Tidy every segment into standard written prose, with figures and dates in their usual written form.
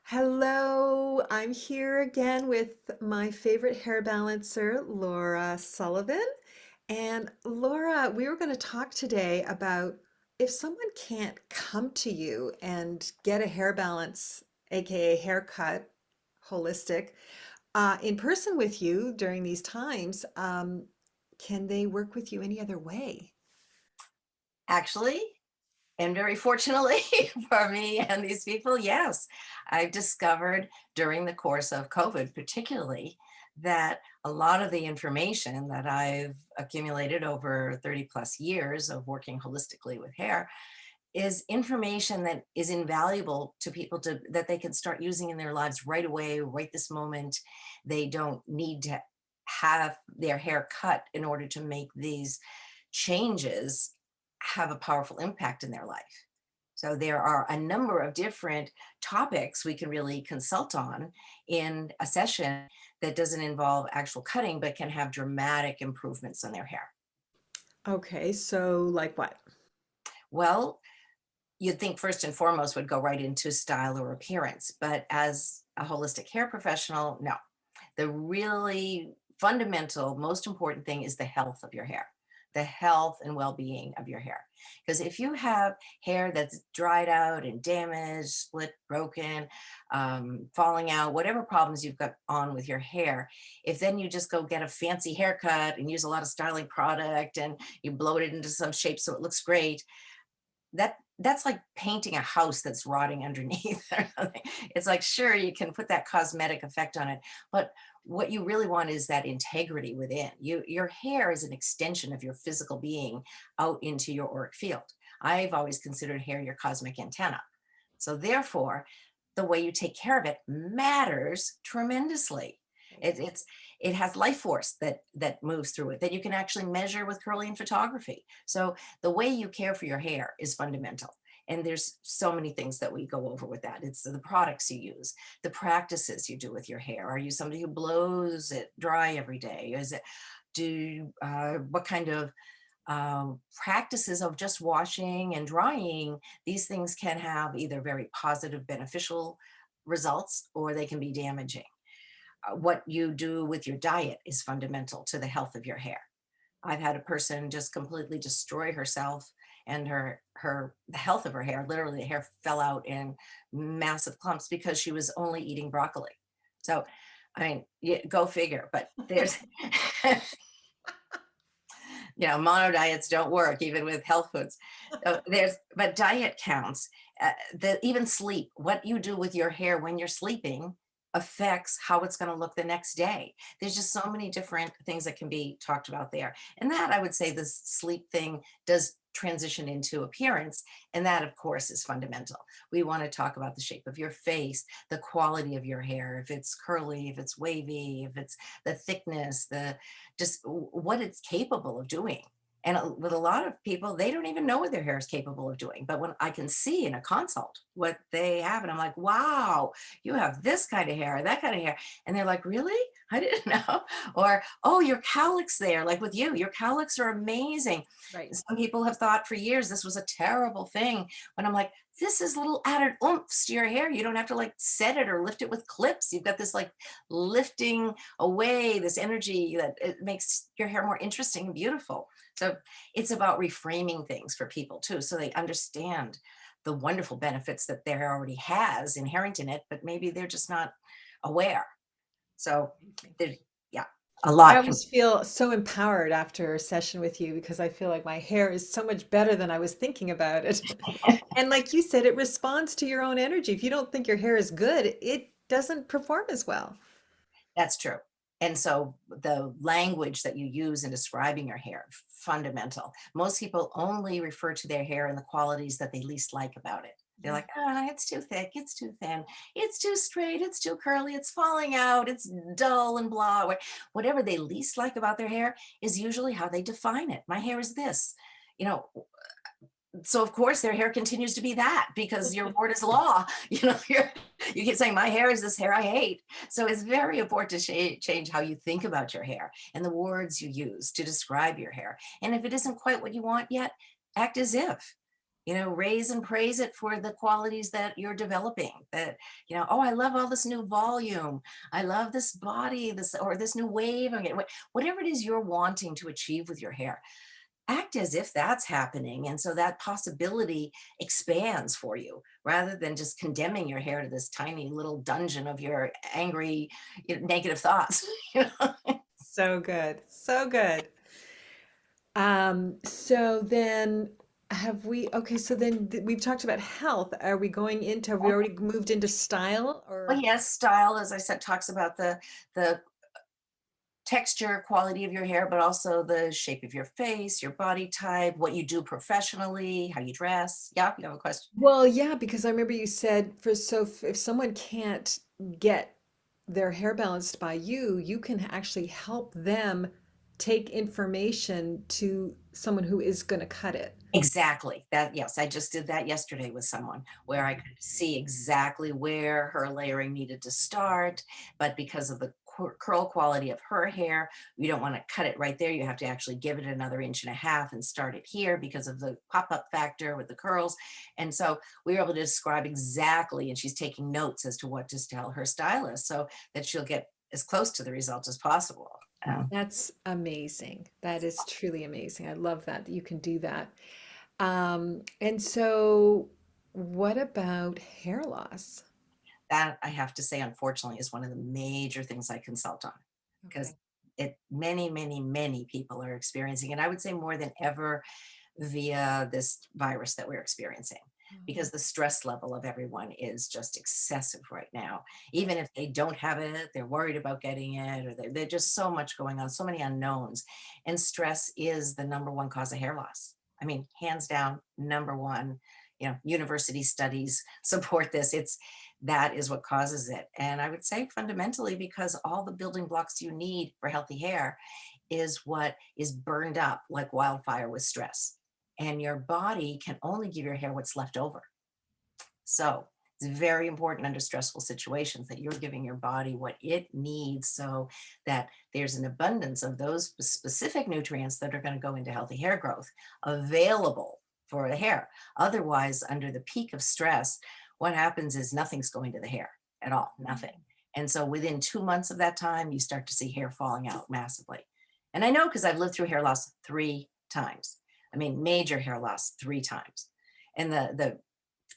Hello, I'm here again with my favorite hair balancer, Laura Sullivan. And Laura, we were going to talk today about if someone can't come to you and get a hair balance, aka haircut, holistic, in person with you during these times, can they work with you any other way? Actually, and very fortunately for me and these people, yes, I've discovered during the course of COVID, particularly, that a lot of the information that I've accumulated over 30 plus years of working holistically with hair is information that is invaluable to people to that they can start using in their lives right away, right this moment. They don't need to have their hair cut in order to make these changes have a powerful impact in their life. So there are a number of different topics we can really consult on in a session that doesn't involve actual cutting, but can have dramatic improvements in their hair. Okay, so like what? Well, you'd think first and foremost would go right into style or appearance, but as a holistic hair professional, no. The really fundamental, most important thing is the health of your hair, the health and well-being of your hair. Because if you have hair that's dried out and damaged, split, broken, falling out, whatever problems you've got on with your hair, if then you just go get a fancy haircut and use a lot of styling product and you blow it into some shape so it looks great, that's like painting a house that's rotting underneath or something. It's like, sure, you can put that cosmetic effect on it, but what you really want is that integrity within. Your hair is an extension of your physical being out into your auric field. I've always considered hair your cosmic antenna. So therefore, the way you take care of it matters tremendously. It's it has life force that moves through it that you can actually measure with Kirlian photography. So the way you care for your hair is fundamental. And there's so many things that we go over with that. It's the products you use, the practices you do with your hair. Are you somebody who blows it dry every day? Is it what kind of practices of just washing and drying? These things can have either very positive, beneficial results, or they can be damaging. What you do with your diet is fundamental to the health of your hair. I've had a person just completely destroy herself and the health of her hair. Literally, the hair fell out in massive clumps because she was only eating broccoli. So, I mean, go figure. But there's, mono diets don't work even with health foods. So but diet counts. Even sleep, what you do with your hair when you're sleeping affects how it's going to look the next day. There's just so many different things that can be talked about there. And that, I would say, this sleep thing does transition into appearance. And that, of course, is fundamental. We want to talk about the shape of your face, the quality of your hair, if it's curly, if it's wavy, if it's the thickness, the just what it's capable of doing. And with a lot of people, they don't even know what their hair is capable of doing. But when I can see in a consult what they have, and I'm like, wow, you have this kind of hair, that kind of hair. And they're like, really? I didn't know. Or, oh, your cowlicks there, like with you, your cowlicks are amazing. Right. Some people have thought for years this was a terrible thing. When I'm like, this is little added oomph to your hair. You don't have to like set it or lift it with clips. You've got this like lifting away, this energy that it makes your hair more interesting and beautiful. So it's about reframing things for people too, so they understand the wonderful benefits that their hair already has inherent in it, but maybe they're just not aware. So there's, yeah, a I lot can. always feel so empowered after a session with you because I feel like my hair is so much better than I was thinking about it. And like you said, it responds to your own energy. If you don't think your hair is good, it doesn't perform as well. That's true. And so the language that you use in describing your hair, fundamental. Most people only refer to their hair and the qualities that they least like about it. They're Yeah. like, ah, it's too thick, it's too thin, it's too straight, it's too curly, it's falling out, it's dull and blah. Whatever they least like about their hair is usually how they define it. My hair is this. You know, so of course their hair continues to be that because your word is law. You keep saying my hair is this hair I hate. So it's very important to change how you think about your hair and the words you use to describe your hair. And if it isn't quite what you want yet, act as if. raise and praise it for the qualities that you're developing. That, oh, I love all this new volume. I love this body, this or this new wave. I'm getting whatever it is you're wanting to achieve with your hair. Act as if that's happening. And so that possibility expands for you rather than just condemning your hair to this tiny little dungeon of your angry, negative thoughts. So good. So good. So then okay, so then we've talked about health. Are we going into, have we already moved into style Well, or? yes, style, as I said, talks about the texture, quality of your hair, but also the shape of your face, your body type, what you do professionally, how you dress. Yeah, you have a question. Well, yeah, because I remember you said if someone can't get their hair balanced by you, you can actually help them take information to someone who is going to cut it. Exactly. That, yes, I just did that yesterday with someone where I Okay. could see exactly where her layering needed to start, but because of the curl quality of her hair, you don't want to cut it right there. You have to actually give it another inch and a half and start it here because of the pop-up factor with the curls. And so we were able to describe exactly, and she's taking notes as to what to tell her stylist so that she'll get as close to the result as possible. That's amazing. That is truly amazing. I love that you can do that. And so what about hair loss? That I have to say, unfortunately, is one of the major things I consult on because Okay. many, many, many people are experiencing it. I would say more than ever via this virus that we're experiencing because the stress level of everyone is just excessive right now. Even if they don't have it, they're worried about getting it, or they're just so much going on, so many unknowns. And stress is the number one cause of hair loss. I mean, hands down, number one. University studies support this. That is what causes it. And I would say fundamentally because all the building blocks you need for healthy hair is what is burned up like wildfire with stress. And your body can only give your hair what's left over. So it's very important under stressful situations that you're giving your body what it needs so that there's an abundance of those specific nutrients that are going to go into healthy hair growth available for the hair. Otherwise, under the peak of stress, what happens is nothing's going to the hair at all, nothing. And so within 2 months of that time, you start to see hair falling out massively. And I know because I've lived through hair loss 3 times. I mean, major hair loss 3 times. And the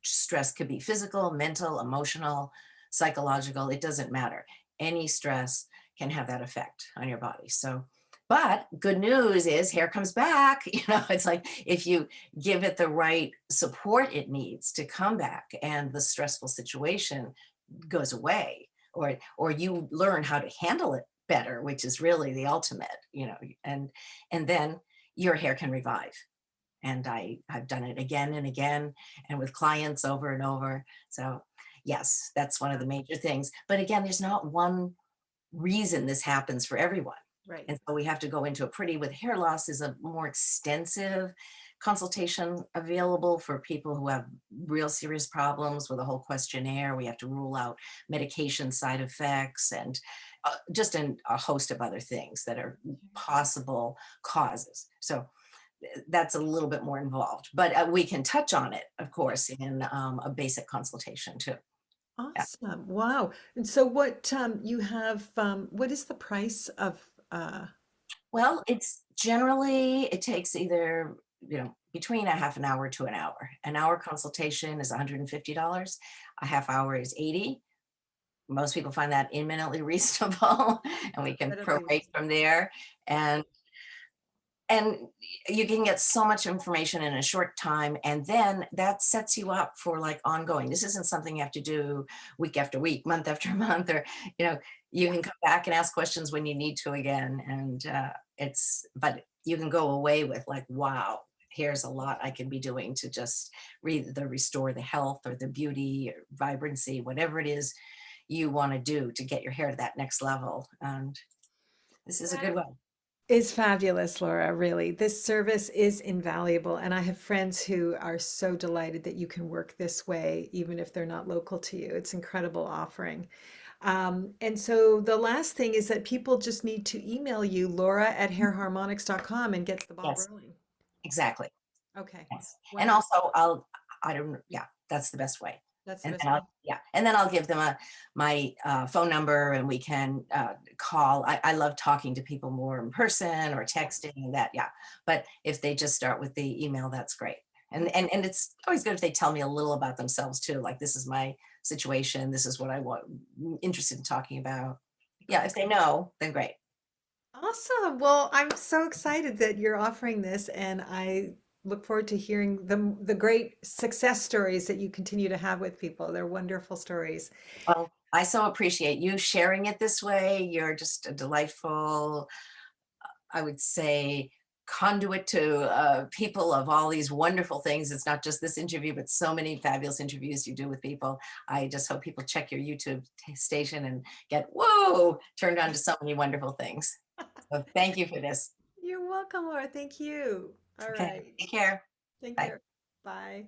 stress could be physical, mental, emotional, psychological, it doesn't matter. Any stress can have that effect on your body. So, but good news is hair comes back. It's like if you give it the right support it needs to come back and the stressful situation goes away, or you learn how to handle it better, which is really the ultimate, and then your hair can revive. And I've done it again and again and with clients over and over. So yes, that's one of the major things. But again, there's not one reason this happens for everyone. Right. And so we have to go into with hair loss is a more extensive consultation available for people who have real serious problems with a whole questionnaire. We have to rule out medication side effects and just a host of other things that are possible causes. So that's a little bit more involved, but we can touch on it, of course, in a basic consultation too. Yeah. Awesome. Wow. And so you have what is the price of Well, it takes either, between a half an hour to an hour. An hour consultation is $150. A half hour is 80. Most people find that imminently reasonable, and we can incredibly prorate from reasonable? there. And you can get so much information in a short time, and then that sets you up for like ongoing. This isn't something you have to do week after week, month after month, or you know you can come back and ask questions when you need to again. And but you can go away with like, wow, here's a lot I can be doing to just either restore the health or the beauty or vibrancy, whatever it is you want to do to get your hair to that next level. And this is a good one. Is fabulous, Laura, really. This service is invaluable. And I have friends who are so delighted that you can work this way, even if they're not local to you. It's incredible offering. And so the last thing is that people just need to email you, Laura at hairharmonics.com, and gets the ball Yes, rolling. exactly. Okay. Yes. And Wonderful. also I don't, yeah, that's the best way. That's the And best then way. yeah, and then I'll give them my phone number and we can call. I love talking to people more in person or texting and that, yeah. But if they just start with the email, that's great. And it's always good if they tell me a little about themselves too, like this is my situation, this is what I want, interested in talking about. Yeah, if Great. they know, then great. Awesome. Well, I'm so excited that you're offering this, and I look forward to hearing the great success stories that you continue to have with people. They're wonderful stories. Well, I so appreciate you sharing it this way. You're just a delightful, I would say, conduit to people of all these wonderful things. It's not just this interview, but so many fabulous interviews you do with people. I just hope people check your YouTube station and get, whoa, turned on to so many wonderful things. So thank you for this. You're welcome, Laura. Thank you. All Okay, right. take care. Take Bye. care. Bye.